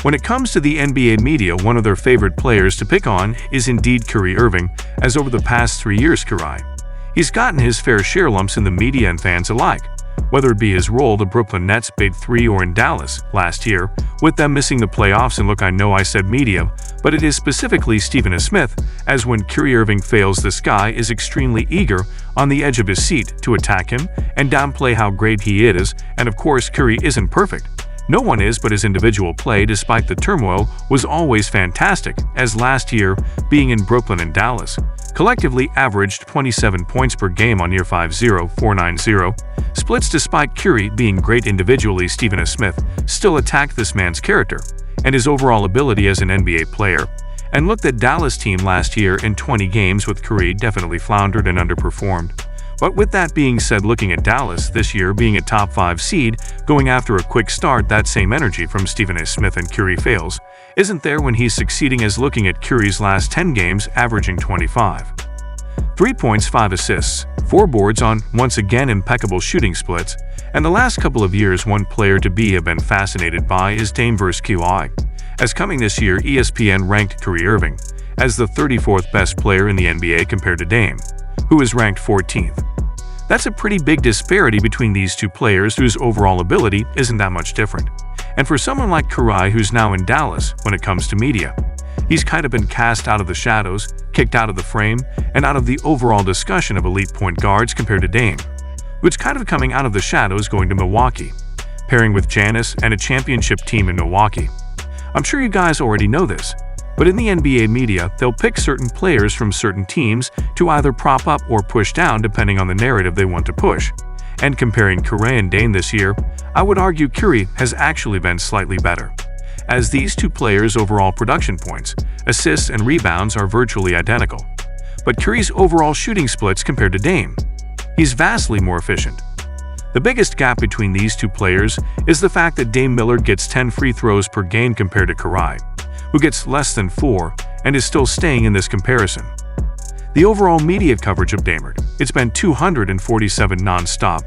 When it comes to the NBA media, one of their favorite players to pick on is indeed Kyrie Irving, as over the past 3 years he's gotten his fair share lumps in the media and fans alike, whether it be his role the Brooklyn Nets Big Three or in Dallas last year, with them missing the playoffs. And look, I know I said media, but it is specifically Stephen A. Smith, as when Kyrie Irving fails, this guy is extremely eager on the edge of his seat to attack him and downplay how great he is. And of course, Kyrie isn't perfect. No one is, but his individual play, despite the turmoil, was always fantastic, as last year, being in Brooklyn and Dallas, collectively averaged 27 points per game on year 5.0-4.90 splits. Despite Kyrie being great individually, Stephen A. Smith still attacked this man's character and his overall ability as an NBA player. And look, that Dallas team last year in 20 games with Kyrie definitely floundered and underperformed. But with that being said, looking at Dallas this year being a top 5 seed, going after a quick start, that same energy from Stephen A. Smith and Kyrie fails isn't there when he's succeeding, as looking at Kyrie's last 10 games averaging 25. 3 points, 5 assists, 4 boards on, once again, impeccable shooting splits. And the last couple of years, one player to have been fascinated by is Dame vs. Kyrie, as coming this year ESPN ranked Kyrie Irving as the 34th best player in the NBA compared to Dame, who is ranked 14th. That's a pretty big disparity between these two players whose overall ability isn't that much different. And for someone like Kyrie, who's now in Dallas, when it comes to media, he's kind of been cast out of the shadows, kicked out of the frame, and out of the overall discussion of elite point guards compared to Dame, who's kind of coming out of the shadows going to Milwaukee, pairing with Giannis and a championship team in Milwaukee. I'm sure you guys already know this, but in the NBA media, they'll pick certain players from certain teams to either prop up or push down depending on the narrative they want to push. And comparing Kyrie and Dame this year, I would argue Kyrie has actually been slightly better, as these two players' overall production points, assists, and rebounds are virtually identical. But Kyrie's overall shooting splits compared to Dame, he's vastly more efficient. The biggest gap between these two players is the fact that Dame Lillard gets 10 free throws per game compared to Kyrie, who gets less than 4 and is still staying in this comparison. The overall media coverage of Dame, it's been 247 non-stop,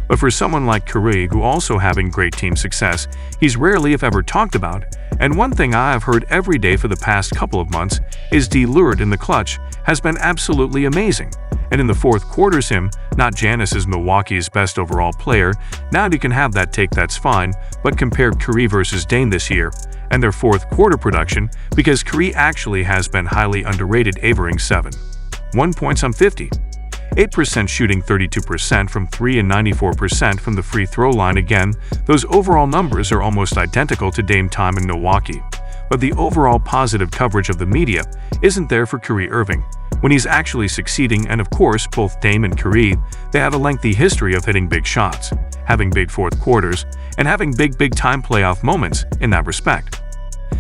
but for someone like Kyrie, who also having great team success, he's rarely if ever talked about. And one thing I have heard every day for the past couple of months is Lillard in the clutch has been absolutely amazing. And in the fourth quarters, him, not Giannis, is Milwaukee's best overall player. Now you can have that take, that's fine, but compare Kyrie versus Dame this year and their fourth quarter production, because Kyrie actually has been highly underrated, averaging 7.1 points on 8% shooting, 32% from 3 and 94% from the free throw line. Again, those overall numbers are almost identical to Dame time in Milwaukee, but the overall positive coverage of the media isn't there for Kyrie Irving when he's actually succeeding. And of course, both Dame and Kyrie, they have a lengthy history of hitting big shots, having big fourth quarters, and having big time playoff moments in that respect.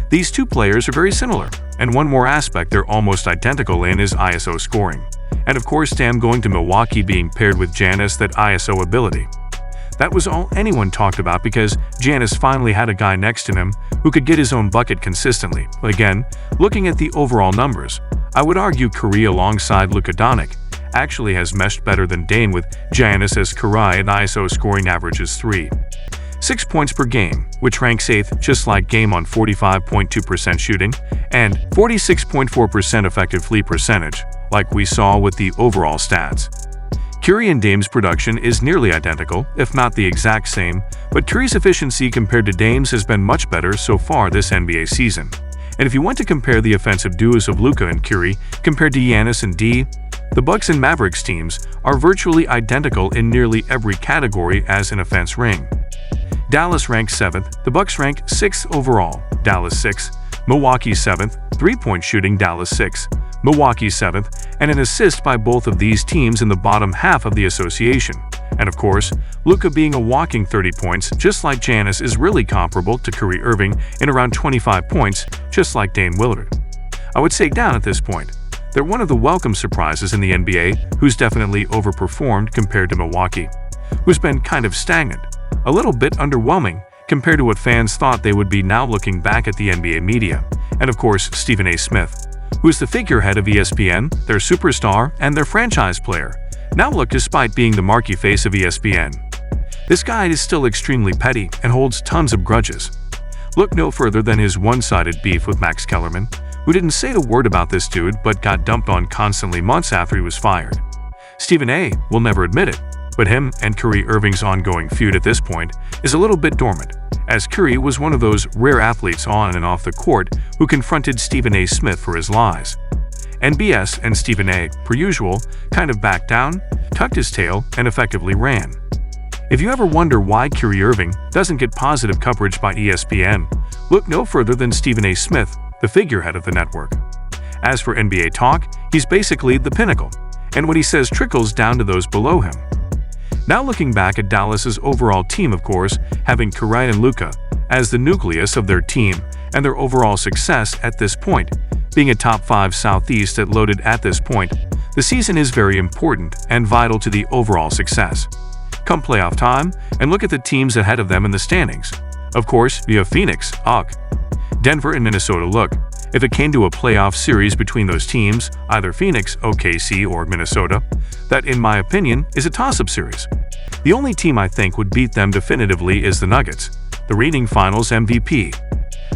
These two players are very similar, and one more aspect they're almost identical in is ISO scoring. And of course, Dame going to Milwaukee being paired with Giannis, that ISO ability. That was all anyone talked about, because Giannis finally had a guy next to him who could get his own bucket consistently. But again, looking at the overall numbers, I would argue Kyrie alongside Luka Doncic actually has meshed better than Dame, with Giannis as Kyrie and ISO scoring averages 3.6 points per game, which ranks 8th, just like Dame, on 45.2% shooting and 46.4% effective flee percentage, like we saw with the overall stats. Kyrie and Dame's production is nearly identical, if not the exact same, but Kyrie's efficiency compared to Dame's has been much better so far this NBA season. And if you want to compare the offensive duos of Luka and Kyrie compared to Giannis and D, the Bucks and Mavericks teams are virtually identical in nearly every category as an offense ring. Dallas ranked 7th, the Bucks ranked 6th overall, Dallas 6th, Milwaukee 7th, 3-point shooting, Dallas 6th, Milwaukee 7th, and an assist by both of these teams in the bottom half of the association. And of course, Luka being a walking 30 points, just like Giannis, is really comparable to Kyrie Irving in around 25 points, just like Dame Lillard. I would say down at this point, they're one of the welcome surprises in the NBA, who's definitely overperformed compared to Milwaukee, who's been kind of stagnant, a little bit underwhelming compared to what fans thought they would be. Now looking back at the NBA media, and of course Stephen A. Smith, who's the figurehead of ESPN, their superstar, and their franchise player. Now look, despite being the marquee face of ESPN, this guy is still extremely petty and holds tons of grudges. Look no further than his one-sided beef with Max Kellerman, who didn't say a word about this dude but got dumped on constantly months after he was fired. Stephen A. will never admit it, but him and Kyrie Irving's ongoing feud at this point is a little bit dormant, as Kyrie was one of those rare athletes on and off the court who confronted Stephen A. Smith for his lies. NBS and Stephen A., per usual, kind of backed down, tucked his tail, and effectively ran. If you ever wonder why Kyrie Irving doesn't get positive coverage by ESPN, look no further than Stephen A. Smith, the figurehead of the network. As for NBA talk, he's basically the pinnacle, and what he says trickles down to those below him. Now looking back at Dallas's overall team, of course, having Kyrie and Luka as the nucleus of their team and their overall success at this point, being a top 5 Southeast at loaded at this point, the season is very important and vital to the overall success. Come playoff time, and look at the teams ahead of them in the standings. Of course, you have Phoenix, Denver, and Minnesota. Look, if it came to a playoff series between those teams, either Phoenix, OKC, or Minnesota, that, in my opinion, is a toss-up series. The only team I think would beat them definitively is the Nuggets, the reigning Finals MVP.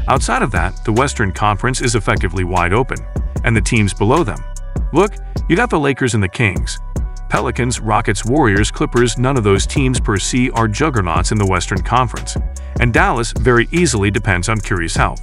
Outside of that, the Western Conference is effectively wide open, and the teams below them. Look, you got the Lakers and the Kings. Pelicans, Rockets, Warriors, Clippers, none of those teams per se are juggernauts in the Western Conference, and Dallas very easily depends on Kyrie's health.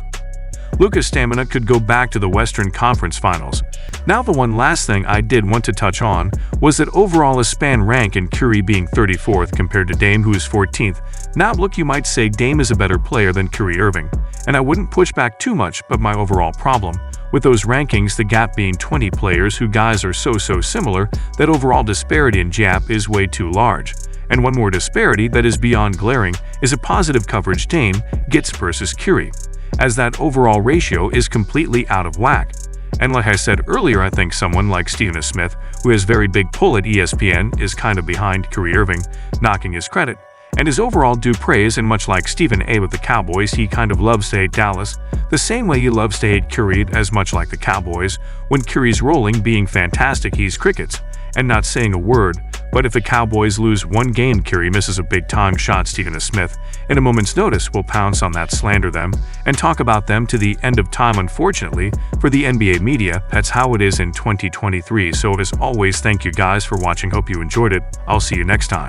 Luka's stamina could go back to the Western Conference Finals. Now the one last thing I did want to touch on was that overall a span rank in Kyrie being 34th compared to Dame, who is 14th. Now look, you might say Dame is a better player than Kyrie Irving, and I wouldn't push back too much, but my overall problem with those rankings, the gap being 20 players who guys are so similar, that overall disparity in gap is way too large. And one more disparity that is beyond glaring is a positive coverage Dame gets versus Kyrie, as that overall ratio is completely out of whack. And like I said earlier, I think someone like Stephen A. Smith, who has very big pull at ESPN, is kind of behind Kyrie Irving, knocking his credit and his overall due praise, and much like Stephen A. with the Cowboys, he kind of loves to hate Dallas, the same way he loves to hate Kyrie, as much like the Cowboys. When Kyrie's rolling, being fantastic, he's crickets and not saying a word. But if the Cowboys lose one game, Kyrie misses a big-time shot, Stephen A. Smith, in a moment's notice, will pounce on that, slander them, and talk about them to the end of time. Unfortunately, for the NBA media, that's how it is in 2023. So as always, thank you guys for watching. Hope you enjoyed it. I'll see you next time.